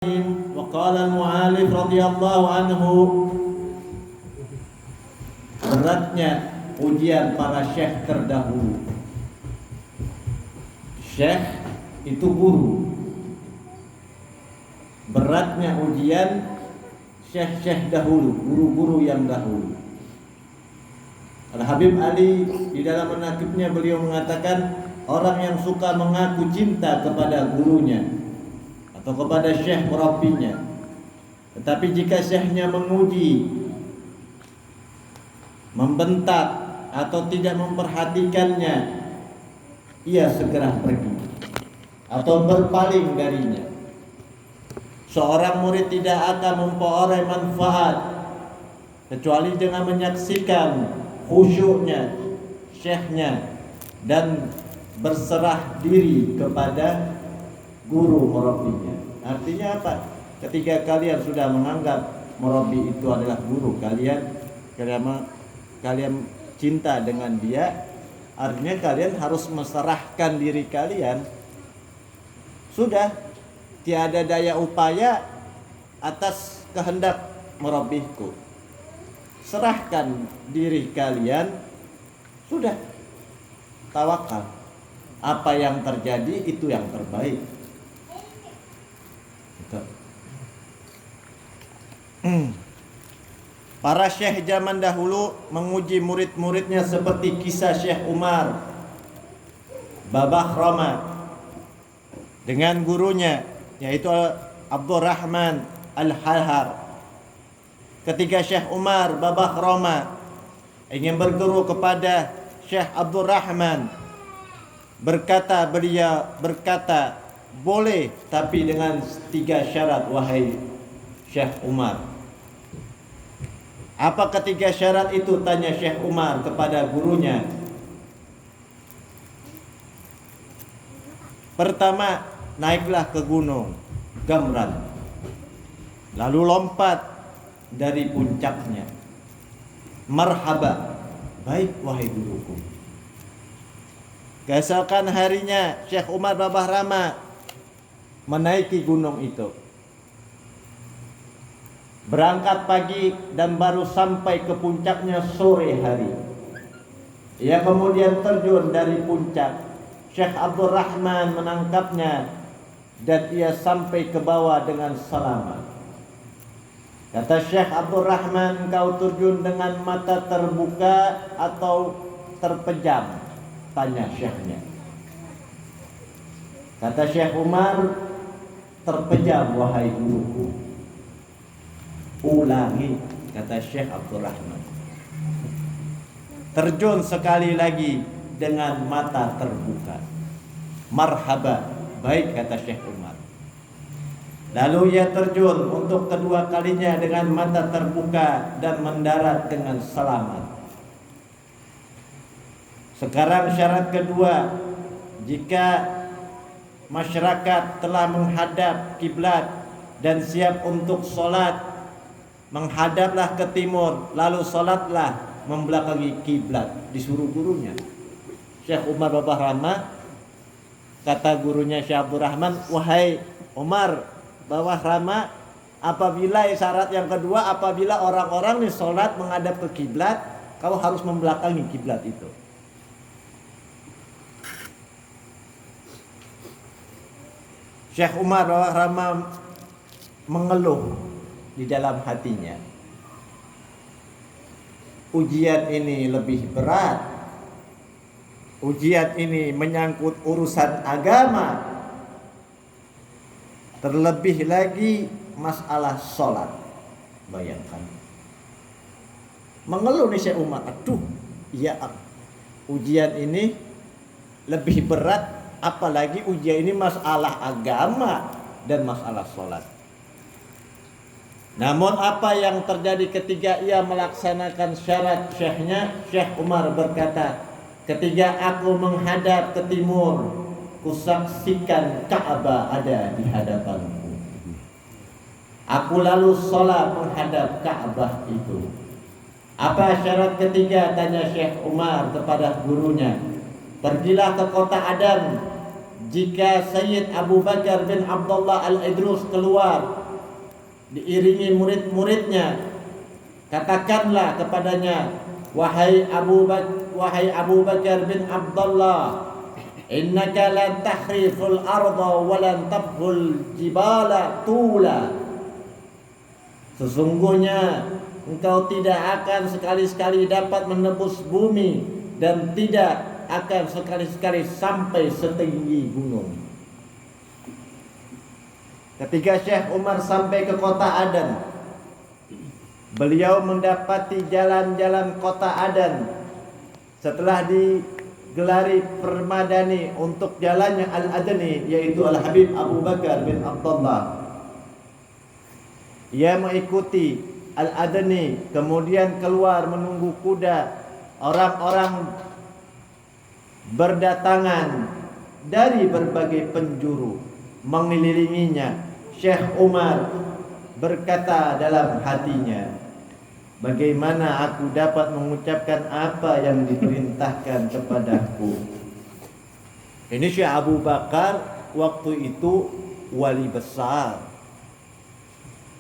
وقال المؤلف radhiyallahu anhu, beratnya ujian para syekh terdahulu. Syekh itu guru. Beratnya ujian syekh-syekh dahulu, guru-guru yang dahulu. Al-Habib Ali di dalam menakibnya beliau mengatakan, orang yang suka mengaku cinta kepada gurunya atau kepada syekh murabinya, tetapi jika syekhnya menguji, membentak atau tidak memperhatikannya, ia segera pergi atau berpaling darinya. Seorang murid tidak akan memperoleh manfaat kecuali dengan menyaksikan khusyuknya syekhnya dan berserah diri kepada guru murabinya. Artinya apa? Ketika kalian sudah menganggap murabi itu adalah guru kalian cinta dengan dia, artinya kalian harus menyerahkan diri kalian. Sudah, tiada daya upaya atas kehendak murabiku. Serahkan diri kalian, sudah, tawakal. Apa yang terjadi itu yang terbaik. Para syekh zaman dahulu menguji murid-muridnya seperti kisah Syekh Umar Babah Rama dengan gurunya, yaitu Abdurrahman Al-Halhar. Ketika Syekh Umar Babah Rama ingin berguru kepada Syekh Abdurrahman, beliau berkata, boleh, tapi dengan 3 syarat, wahai Syekh Umar. Apa ketiga syarat itu? Tanya Syekh Umar kepada gurunya. Pertama, naiklah ke gunung Gamran, lalu lompat dari puncaknya. Marhaba, baik wahai guruku. Keesokan harinya Syekh Umar Babah Rama menaiki gunung itu. Berangkat pagi dan baru sampai ke puncaknya sore hari. Ia kemudian terjun dari puncak. Syekh Abdurrahman menangkapnya dan ia sampai ke bawah dengan selamat. Kata Syekh Abdurrahman, kau terjun dengan mata terbuka atau terpejam? Tanya syekhnya. Kata Syekh Umar, terpejam wahai guruku. Ulangi, kata Syekh Abdurrahman. Terjun sekali lagi dengan mata terbuka. Marhaba, baik, kata Syekh Umar. Lalu ia terjun untuk kedua kalinya dengan mata terbuka dan mendarat dengan selamat. Sekarang syarat kedua, jika masyarakat telah menghadap kiblat dan siap untuk sholat, menghadaplah ke timur, lalu sholatlah membelakangi kiblat. Disuruh gurunya Syekh Umar Babah Rama. Kata gurunya Syekh Abdurrahman, wahai Umar Babah Rama, apabila syarat yang kedua, apabila orang-orang nih sholat menghadap ke kiblat, kau harus membelakangi kiblat itu. Syekh Umar Babah Rama mengeluh di dalam hatinya. Ujian ini lebih berat. Ujian ini menyangkut urusan agama. Terlebih lagi masalah sholat. Bayangkan. Mengeluh nih Syekh Umar. Aduh, ya, ujian ini lebih berat, apalagi ujian ini masalah agama dan masalah sholat. Namun apa yang terjadi ketika ia melaksanakan syarat syekhnya? Syekh Umar berkata, ketika aku menghadap ke timur, kusaksikan Ka'bah ada di hadapanku. Aku lalu sholat menghadap Ka'bah itu. Apa syarat ketiga? Tanya Syekh Umar kepada gurunya. Pergilah ke kota Adam jika Sayyid Abu Bakar bin Abdullah Al-Idrus keluar diiringi murid-muridnya, katakanlah kepadanya, wahai Abu Bakar bin Abdullah, innaka lan tahriful arda wa lan tabhul jibala tula. Sesungguhnya engkau tidak akan sekali-sekali dapat menembus bumi dan tidak akan sekali-sekali sampai setinggi gunung. Ketika Syekh Umar sampai ke kota Adan, beliau mendapati jalan-jalan kota Adan setelah digelari permadani untuk jalannya Al-Adani, yaitu Al-Habib Abu Bakar bin Abdullah. Ia mengikuti Al-Adani, kemudian keluar menunggu kuda. Orang-orang berdatangan dari berbagai penjuru mengelilinginya. Syekh Umar berkata dalam hatinya, bagaimana aku dapat mengucapkan apa yang diperintahkan kepadaku? Ini Syekh Abu Bakar waktu itu wali besar,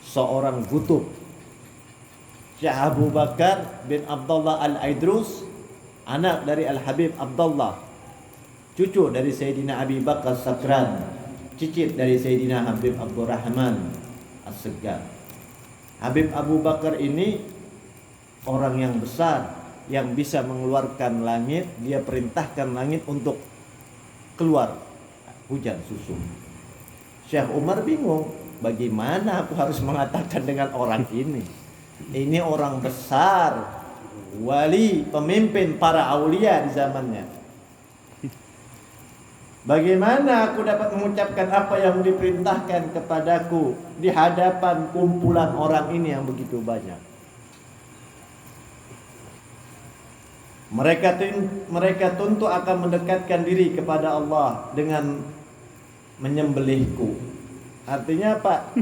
seorang kutub. Syekh Abu Bakar bin Abdullah Al-Idrus, anak dari Al-Habib Abdullah, cucu dari Sayyidina Abi Bakar Sakran, cicit dari Sayyidina Habib Abdurrahman As-Segaf. Habib Abu Bakar ini orang yang besar, yang bisa mengeluarkan langit. Dia perintahkan langit untuk keluar hujan susu. Syekh Umar bingung, bagaimana aku harus mengatakan dengan orang ini? Ini orang besar, wali, pemimpin para aulia di zamannya. Bagaimana aku dapat mengucapkan apa yang diperintahkan kepadaku di hadapan kumpulan orang ini yang begitu banyak? Mereka tentu akan mendekatkan diri kepada Allah dengan menyembelihku. Artinya apa?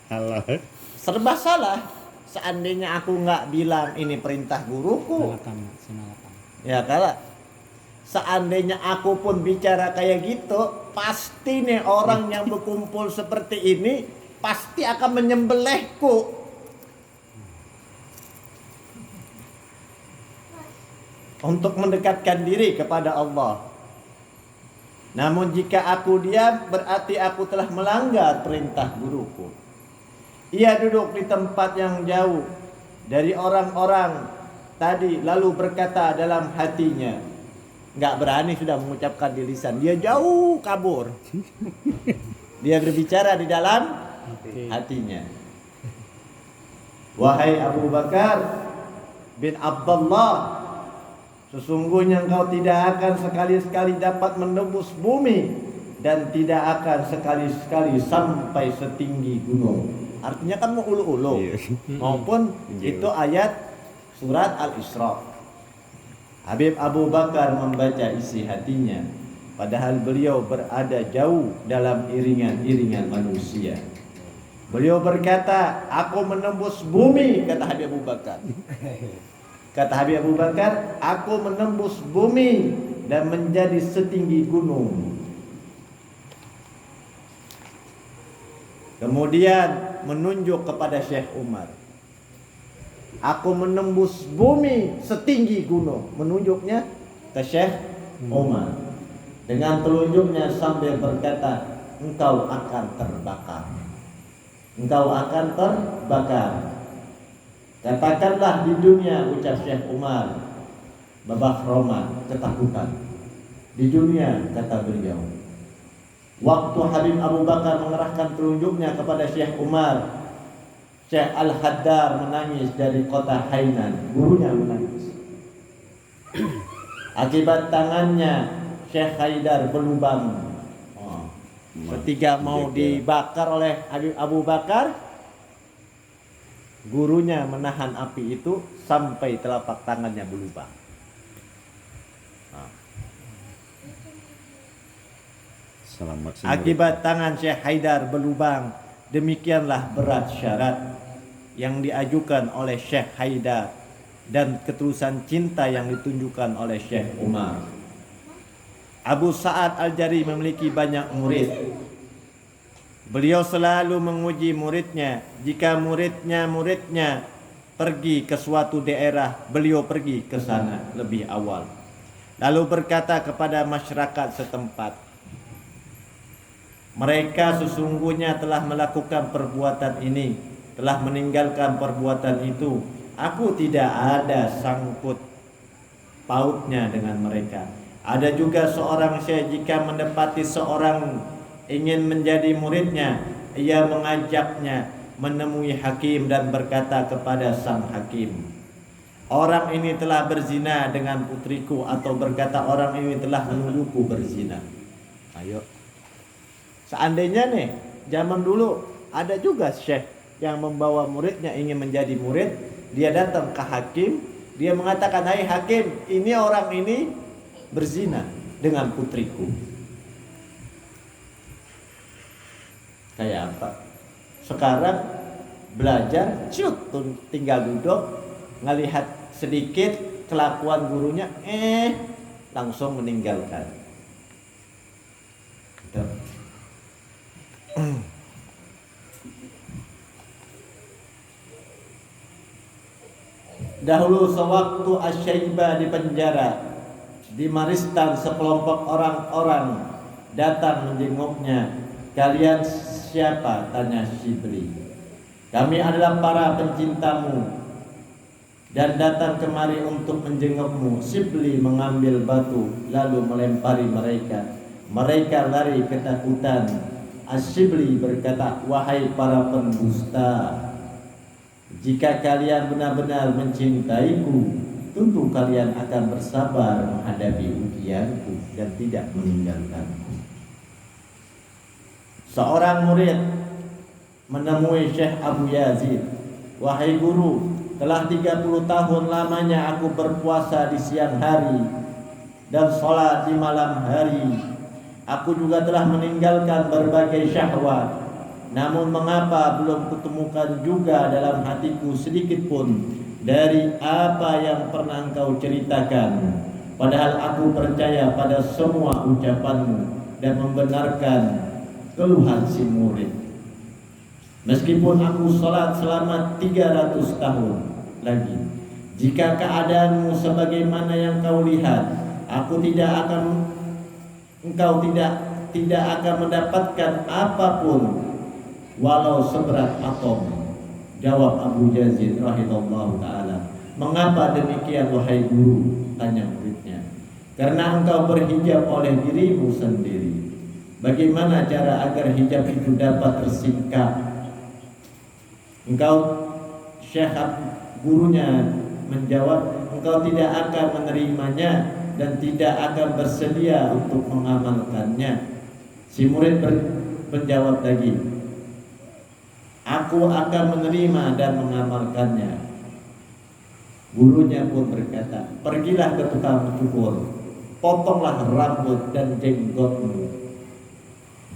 Allah. Serba salah. Seandainya aku nggak bilang ini perintah guruku, ya kalah. Seandainya aku pun bicara kayak gitu, pasti nih orang yang berkumpul seperti ini pasti akan menyembelihku. Untuk mendekatkan diri kepada Allah. Namun jika aku diam, berarti aku telah melanggar perintah guruku. Ia duduk di tempat yang jauh dari orang-orang tadi, lalu berkata dalam hatinya, nggak berani sudah mengucapkan di lisan, dia jauh kabur. Dia berbicara di dalam hatinya. Wahai Abu Bakar bin Abdullah, sesungguhnya engkau tidak akan sekali-sekali dapat menembus bumi dan tidak akan sekali-sekali sampai setinggi gunung. Artinya kan mau ulu-ulu, maupun itu ayat surat Al-Isra. Habib Abu Bakar membaca isi hatinya, padahal beliau berada jauh dalam iringan-iringan manusia. Beliau berkata, aku menembus bumi, kata Habib Abu Bakar. Kata Habib Abu Bakar, aku menembus bumi dan menjadi setinggi gunung. Kemudian menunjuk kepada Syekh Umar, aku menembus bumi setinggi gunung. Menunjuknya ke Syekh Umar dengan telunjuknya sambil berkata, engkau akan terbakar. Engkau akan terbakar. Katakanlah di dunia, ucap Syekh Umar, babak Roma, ketakutan. Di dunia, kata beliau. Waktu Habib Abu Bakar mengerahkan telunjuknya kepada Syekh Umar, Syekh Al-Haddar menangis dari kota Hainan. Gurunya menangis. Akibat tangannya Syekh Haidar berlubang. Ketika mau dibakar oleh Habib Abu Bakar, gurunya menahan api itu sampai telapak tangannya berlubang. Akibat tangan Syekh Haidar berlubang, demikianlah berat syarat yang diajukan oleh Syekh Haidar dan ketulusan cinta yang ditunjukkan oleh Syekh Umar. Abu Sa'ad Al-Jari memiliki banyak murid. Beliau selalu menguji muridnya. Jika muridnya pergi ke suatu daerah, beliau pergi ke sana lebih awal. Lalu berkata kepada masyarakat setempat, mereka sesungguhnya telah melakukan perbuatan ini, telah meninggalkan perbuatan itu. Aku tidak ada sangkut pautnya dengan mereka. Ada juga seorang syekh jika mendapati seorang ingin menjadi muridnya, ia mengajaknya menemui hakim dan berkata kepada sang hakim, orang ini telah berzina dengan putriku, atau berkata orang ini telah menuduhku berzina. Ayo. Seandainya nih, zaman dulu ada juga syekh yang membawa muridnya ingin menjadi murid, dia datang ke hakim, dia mengatakan, hai hakim, ini orang ini berzina dengan putriku. Kayak apa? Sekarang belajar, tinggal duduk, ngelihat sedikit kelakuan gurunya, langsung meninggalkan. Gitu. Dahulu sewaktu Asy-Syaibah di penjara, di Maristan sekelompok orang-orang datang menjenguknya. Kalian siapa? Tanya Syibli. Kami adalah para pencintamu dan datang kemari untuk menjengukmu. Syibli mengambil batu lalu melempari mereka. Mereka lari ketakutan. Asy-Syibli berkata, wahai para pendusta, jika kalian benar-benar mencintaiku, tentu kalian akan bersabar menghadapi ujianku dan tidak meninggalkanku. Seorang murid menemui Syekh Abu Yazid, wahai guru, telah 30 tahun lamanya aku berpuasa di siang hari dan sholat di malam hari. Aku juga telah meninggalkan berbagai syahwat. Namun mengapa belum kutemukan juga dalam hatiku sedikit pun dari apa yang pernah engkau ceritakan? Padahal aku percaya pada semua ucapanmu dan membenarkan keluhan si murid. Meskipun aku sholat selama 300 tahun lagi, jika keadaanmu sebagaimana yang kau lihat, engkau tidak akan mendapatkan apapun walau seberat atom. Jawab Abu Yazid rahimahullah ta'ala, mengapa demikian wahai guru? Tanya muridnya. Karena engkau berhijab oleh dirimu sendiri. Bagaimana cara agar hijab itu dapat tersingkap? Syekh gurunya menjawab, engkau tidak akan menerimanya dan tidak akan bersedia untuk mengamalkannya. Si murid menjawab lagi, aku akan menerima dan mengamalkannya. Gurunya pun berkata, pergilah ke tukang cukur, potonglah rambut dan jenggotmu,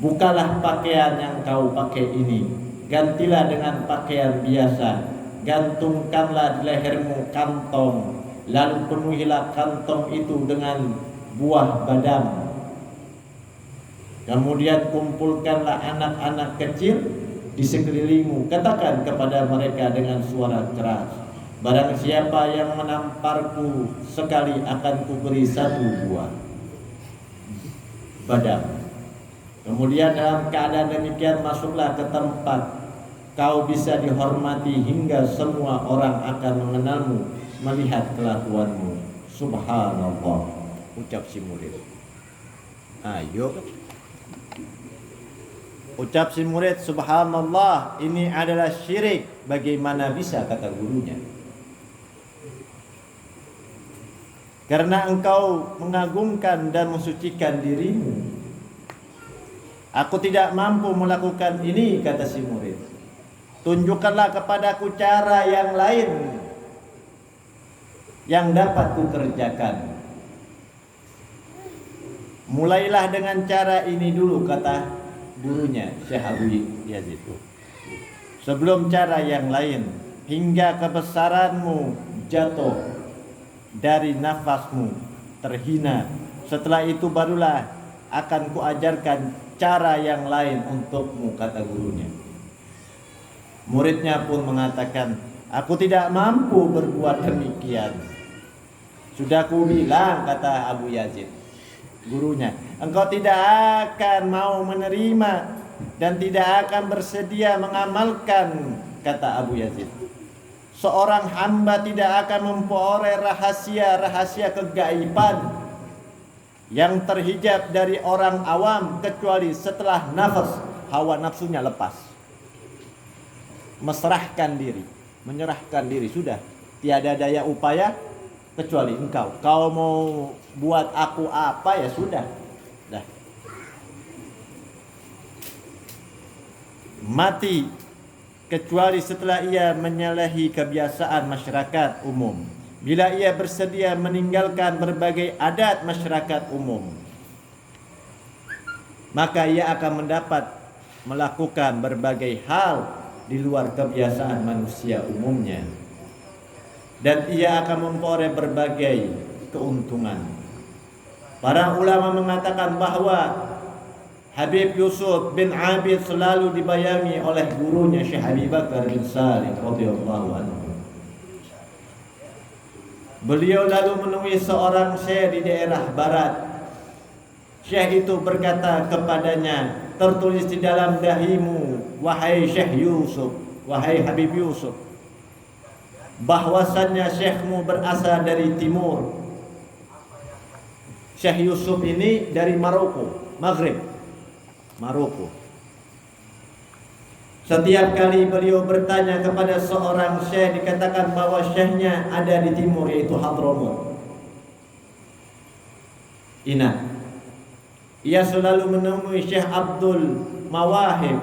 bukalah pakaian yang kau pakai ini, gantilah dengan pakaian biasa, gantungkanlah di lehermu kantong, lalu penuhilah kantong itu dengan buah badam. Kemudian kumpulkanlah anak-anak kecil di sekelilingmu, katakan kepada mereka dengan suara keras, barang siapa yang menamparku sekali akan kuberi 1 buah badam. Kemudian dalam keadaan demikian masuklah ke tempat kau bisa dihormati hingga semua orang akan mengenalmu melihat kelakuanmu. Subhanallah, ucap si murid. Ayo, ucap si murid, subhanallah, ini adalah syirik. Bagaimana bisa, kata gurunya. Karena engkau mengagungkan dan mensucikan dirimu. Aku tidak mampu melakukan ini, kata si murid. Tunjukkanlah kepadaku cara yang lain yang dapat kukerjakan. Mulailah dengan cara ini dulu, kata gurunya Syekh Abu Yazid. Sebelum cara yang lain, hingga kebesaranmu jatuh dari nafasmu terhina Setelah itu barulah akan kuajarkan cara yang lain untukmu, kata gurunya. Muridnya pun mengatakan, aku tidak mampu berbuat demikian. Sudah kubilang, kata Abu Yazid, gurunya, engkau tidak akan mau menerima dan tidak akan bersedia mengamalkan, kata Abu Yazid. Seorang hamba tidak akan memperoleh rahasia-rahasia kegaiban yang terhijab dari orang awam kecuali setelah hawa nafsunya lepas. Menyerahkan diri, sudah. Tiada daya upaya kecuali engkau. Kau mau buat aku apa, ya sudah. Dah. Mati kecuali setelah ia menyalahi kebiasaan masyarakat umum. Bila ia bersedia meninggalkan berbagai adat masyarakat umum, maka ia akan mendapat melakukan berbagai hal di luar kebiasaan manusia umumnya, dan ia akan memperoleh berbagai keuntungan. Para ulama mengatakan bahwa Habib Yusuf bin Abid selalu dibayangi oleh gurunya Syekh Abi Bakar bin Salim radhiyallahu anhu. Beliau lalu menemui seorang syekh di daerah barat. Syekh itu berkata kepadanya, tertulis di dalam dahimu, wahai Syekh Yusuf, wahai Habib Yusuf, bahwasannya syekhmu berasal dari timur. Syekh Yusuf ini dari Maroko, Maghrib, Maroko. Setiap kali beliau bertanya kepada seorang syekh, dikatakan bahwa syekhnya ada di timur, yaitu Hadramut. Ingat, ia selalu menemui Syekh Abdul Mawahib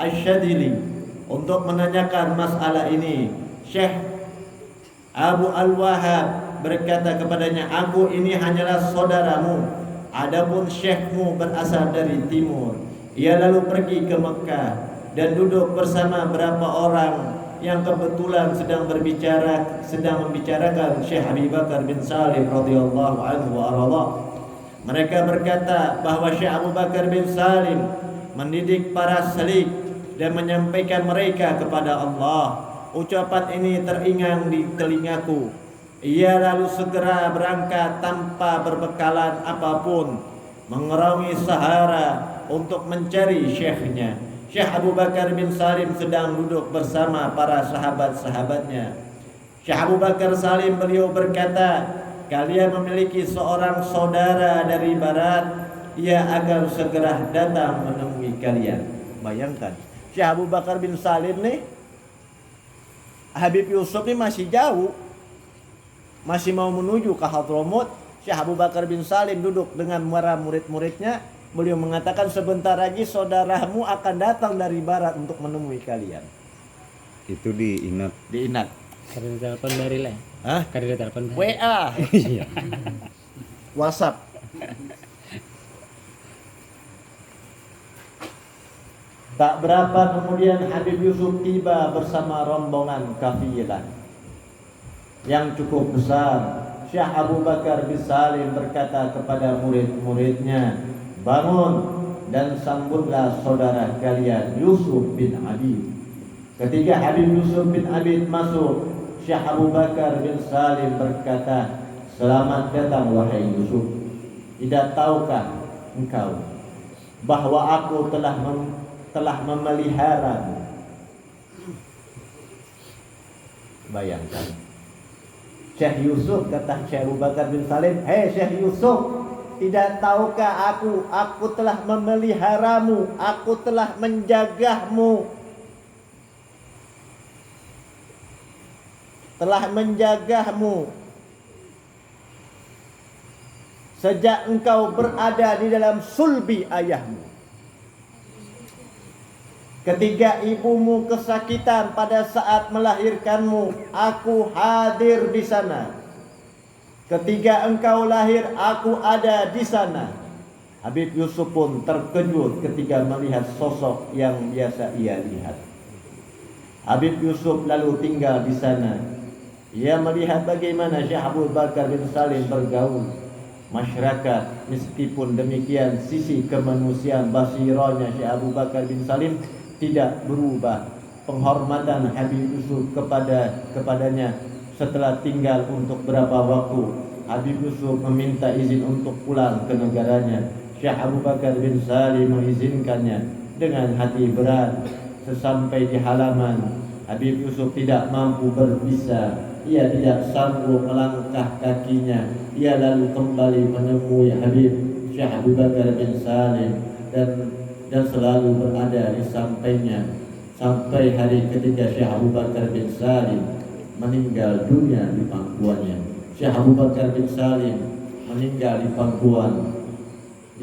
Asyadili untuk menanyakan masalah ini. Syekh Abu Al-Wahhab berkata kepadanya, aku ini hanyalah saudaramu, adapun syekhmu berasal dari timur. Ia lalu pergi ke Mekah dan duduk bersama beberapa orang yang kebetulan sedang membicarakan Syekh Abi Bakar bin Salim radhiyallahu anhu wa arda. Mereka berkata bahwa Syekh Abu Bakar bin Salim mendidik para salik dan menyampaikan mereka kepada Allah. Ucapan ini teringang di telingaku. Ia lalu segera berangkat tanpa berbekalan apapun, mengerangi Sahara untuk mencari syekhnya. Syekh Abu Bakar bin Salim sedang duduk bersama para sahabat-sahabatnya. Syekh Abu Bakar Salim beliau berkata, kalian memiliki seorang saudara dari barat, ia akan segera datang menemui kalian. Bayangkan, Syekh Abu Bakar bin Salim nih, Habib Yusuf nih masih jauh, masih mau menuju ke Hadramut. Syekh Abu Bakar bin Salim duduk dengan para murid-muridnya. Beliau mengatakan, sebentar lagi saudaramu akan datang dari barat untuk menemui kalian. Itu di Inat. Di Inat. Karena telepon dari lah. Hah? Karena telepon. WA. Iya. WhatsApp. Tak berapa kemudian Habib Yusuf tiba bersama rombongan kafilah yang cukup besar. Syekh Abu Bakar bin Salim berkata kepada murid-muridnya, bangun dan sambutlah saudara kalian Yusuf bin Abid. Ketika Habib Yusuf bin Abid masuk, Syekh Abu Bakar bin Salim berkata, selamat datang wahai Yusuf. Tidak tahukah engkau bahwa aku telah memeliharamu? Bayangkan, Syekh Yusuf, kata Syekh Abu Bakar bin Salim, hei Syekh Yusuf, tidak tahukah aku telah memeliharamu, aku telah menjagamu, sejak engkau berada di dalam sulbi ayahmu. Ketika ibumu kesakitan pada saat melahirkanmu, aku hadir di sana. Ketika engkau lahir, aku ada di sana. Habib Yusuf pun terkejut ketika melihat sosok yang biasa ia lihat. Habib Yusuf lalu tinggal di sana. Ia melihat bagaimana Syekh Abu Bakar bin Salim bergaul. masyarakat. Meskipun demikian, sisi kemanusiaan basirahnya Syekh Abu Bakar bin Salim tidak berubah. Penghormatan Habib Yusuf kepadanya setelah tinggal untuk berapa waktu, Habib Yusuf meminta izin untuk pulang ke negaranya. Syekh Abu Bakar bin Salim mengizinkannya dengan hati berat. Sesampai di halaman, Habib Yusuf tidak mampu berbisa. Ia tidak sanggup melangkah kakinya. Ia lalu kembali menemui Habib Syekh Abu Bakar bin Salim dan selalu berada di sampingnya sampai hari ketiga Syekh Abu Bakar bin Salim meninggal dunia di pangkuannya. Syekh Abu Bakar bin Salim meninggal di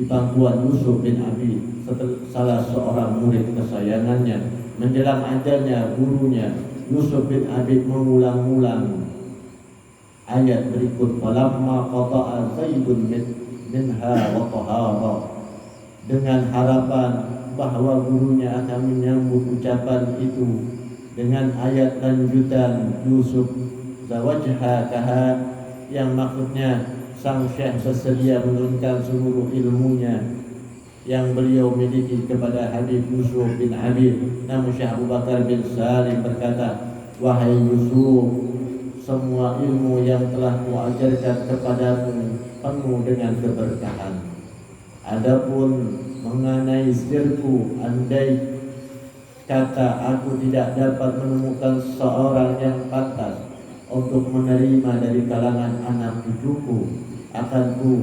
pangkuan Yusuf bin Abi, salah seorang murid kesayangannya. Menjelang ajalnya, gurunya Yusuf bin Abi mengulang-ulang ayat berikut, falamma qata'a Zaidun minha wa tahara, dengan harapan bahwa gurunya akan menyambut ucapan itu dengan ayat lanjutan Yusuf zawajhakaha, yang maksudnya sang syekh bersedia menurunkan seluruh ilmunya yang beliau miliki kepada Habib Yusuf bin Habib. Namun Syekh Abu Bakar bin Salim berkata, wahai Yusuf, semua ilmu yang telah kuajarkan kepadamu penuh dengan keberkahan. Adapun mengenai sirku, andai kata aku tidak dapat menemukan seorang yang pantas untuk menerima dari kalangan anak cucuku, akan ku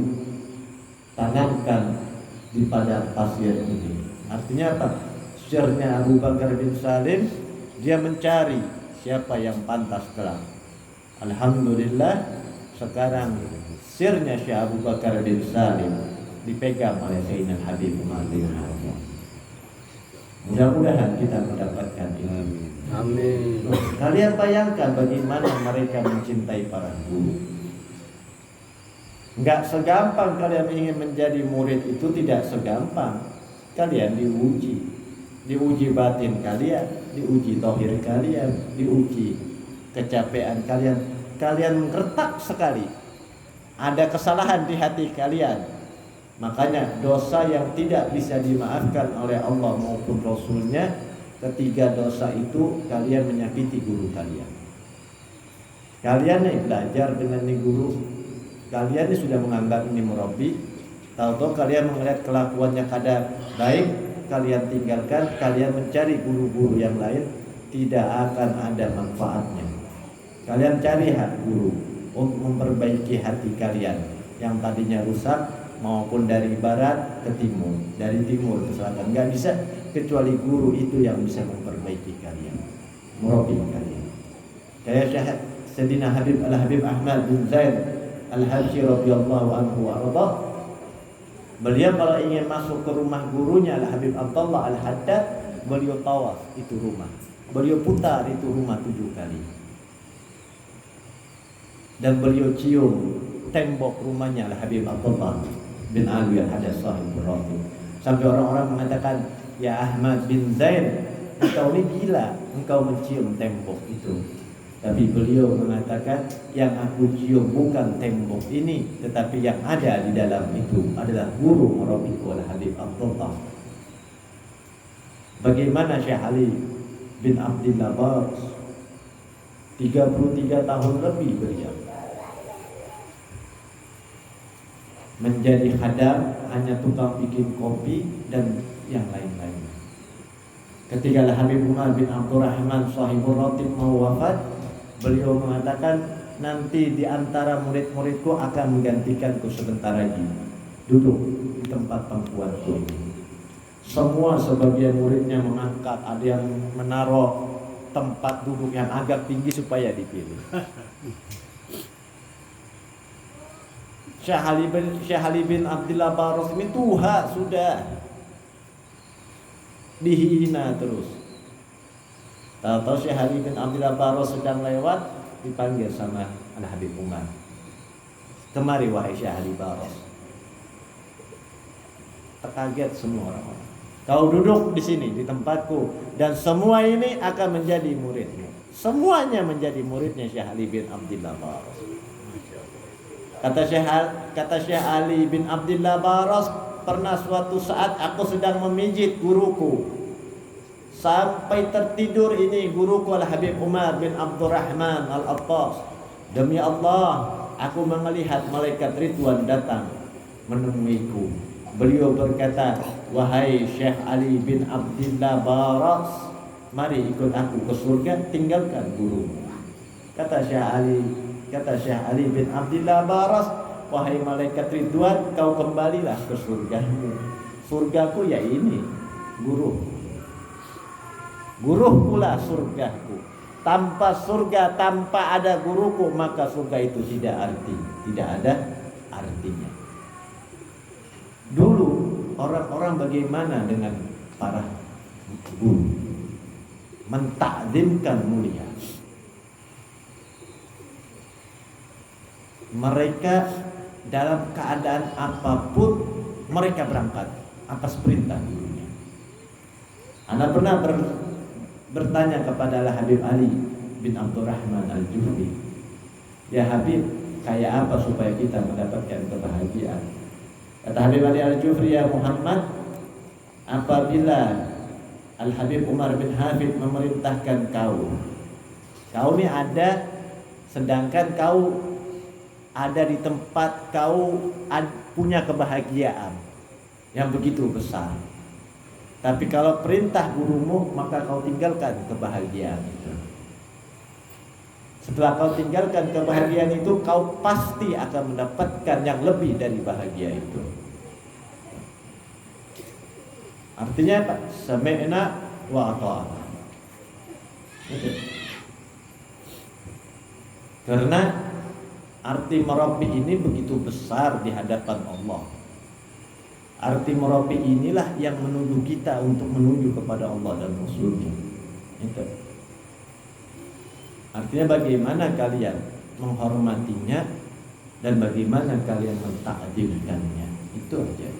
tanamkan di padang pasir ini. Artinya apa? Sirnya Abu Bakar bin Salim, dia mencari siapa yang pantas kelak. Alhamdulillah, sekarang sirnya Syekh Abu Bakar bin Salim dipegang oleh Sayyidina Habib Umar bin Khattab. Mudah-mudahan kita mendapatkan ini. Amin. Kalian bayangkan bagaimana mereka mencintai para guru. Enggak segampang kalian ingin menjadi murid, itu tidak segampang. Kalian diuji batin kalian, diuji zahir kalian, diuji kecapean kalian. Kalian retak sekali. Ada kesalahan di hati kalian. Makanya dosa yang tidak bisa dimaafkan oleh Allah maupun Rasulnya, ketiga dosa itu kalian menyakiti guru kalian. Kalian nih belajar dengan nih guru, kalian ini sudah menganggap ini murabi, tahu-tahu kalian melihat kelakuannya kadang baik, kalian tinggalkan, kalian mencari guru-guru yang lain, tidak akan ada manfaatnya. Kalian cari guru untuk memperbaiki hati kalian yang tadinya rusak, maupun dari barat ke timur, dari timur ke selatan. Nggak bisa kecuali guru itu yang bisa memperbaiki kalian, murabi kalian. Kayak Sayyidina Habib Al-Habib Ahmad bin Zaid Al-Habsyi radhiyallahu anhu wa arda. Beliau kalau ingin masuk ke rumah gurunya Al-Habib Abdullah Al-Haddad, beliau tawaf itu rumah. Beliau putar itu rumah 7 kali. Dan beliau cium tembok rumahnya Al-Habib Abdullah bin Ali Al-Haddad sahibul Rafi. Sampai orang-orang mengatakan, ya Ahmad bin Zaid, engkau ini gila, engkau mencium tembok itu. Tapi beliau mengatakan, yang aku cium bukan tembok ini, tetapi yang ada di dalam itu adalah guru murabiku Al-Habib Abdullah. Bagaimana Syekh Ali bin Abdullah Baras, 33 tahun lebih beliau menjadi khadam, hanya tukang bikin kopi dan yang lain-lain. Ketika Al-Habib Umar bin Abdurrahman sahibul ratib mau wafat, beliau mengatakan, nanti di antara murid-muridku akan menggantikanku sebentar lagi, duduk di tempat pangkuanku ini. Semua sebagian muridnya mengangkat, ada yang menaruh tempat duduk yang agak tinggi supaya dipilih. Syekh Ali bin Abdullah Baras ini tua sudah, dihina terus. Tahu-tahu Syekh Ali bin Abdullah Baras sedang lewat, dipanggil sama Al-Habib Umar. Kemari wahai Syekh Ali Baras. Terkaget semua orang-orang. Kau duduk di sini di tempatku dan semua ini akan menjadi muridmu. Semuanya menjadi muridnya Syekh Ali bin Abdullah Baras. Kata Syekh Ali bin Abdullah Baras, pernah suatu saat aku sedang memijit guruku sampai tertidur ini guruku Al Habib Umar bin Abdurrahman Al Attas. Demi Allah, aku melihat malaikat Ridwan datang menemuiku. Beliau berkata, wahai Syekh Ali bin Abdullah Baras, mari ikut aku ke surga, tinggalkan gurumu. Kata Syekh Ali bin Abdullah Baras, wahai malaikat Ridwan, kau kembalilah ke surgamu. Surgaku ya ini, guru. Guru pula surgaku. Tanpa surga, tanpa ada guruku, maka surga itu tidak ada artinya. Dulu orang-orang bagaimana dengan para guru? Mentakzimkan mulia. Mereka dalam keadaan apapun mereka berangkat atas perintah gurunya. Ana pernah bertanya kepada Al Habib Ali bin Abdurrahman Al-Jufri, ya Habib, kayak apa supaya kita mendapatkan kebahagiaan? Kata Habib Ali Al-Jufri, ya Muhammad, apabila Al Habib Umar bin Hafid memerintahkan kau ini ada, sedangkan kau ada di tempat kau punya kebahagiaan yang begitu besar. Tapi kalau perintah gurumu, maka kau tinggalkan kebahagiaan itu. Setelah kau tinggalkan kebahagiaan itu, kau pasti akan mendapatkan yang lebih dari bahagia itu. Artinya apa? Sami'na wa ata'na. Karena arti merabbi ini begitu besar di hadapan Allah. Arti merabbi inilah yang menuju kita untuk menuju kepada Allah dan Rasulnya. Itu. Artinya bagaimana kalian menghormatinya dan bagaimana kalian mentakdirkannya. Itu aja.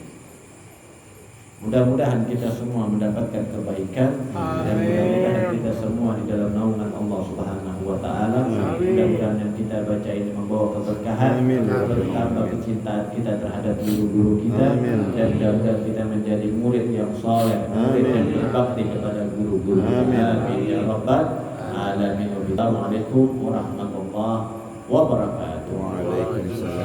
Mudah-mudahan kita semua mendapatkan kebaikan. Dan mudah-mudahan kita semua di dalam naungan Allah Subhanahu wa taala. Mudah-mudahan yang kita baca ini membawa keberkahan, bertambah kecintaan kita terhadap guru-guru kita, dan mudah-mudahan kita menjadi murid yang saleh, murid yang berbakti kepada guru-guru. Amin ya rabbal alamin. Assalamualaikum warahmatullahi wabarakatuh.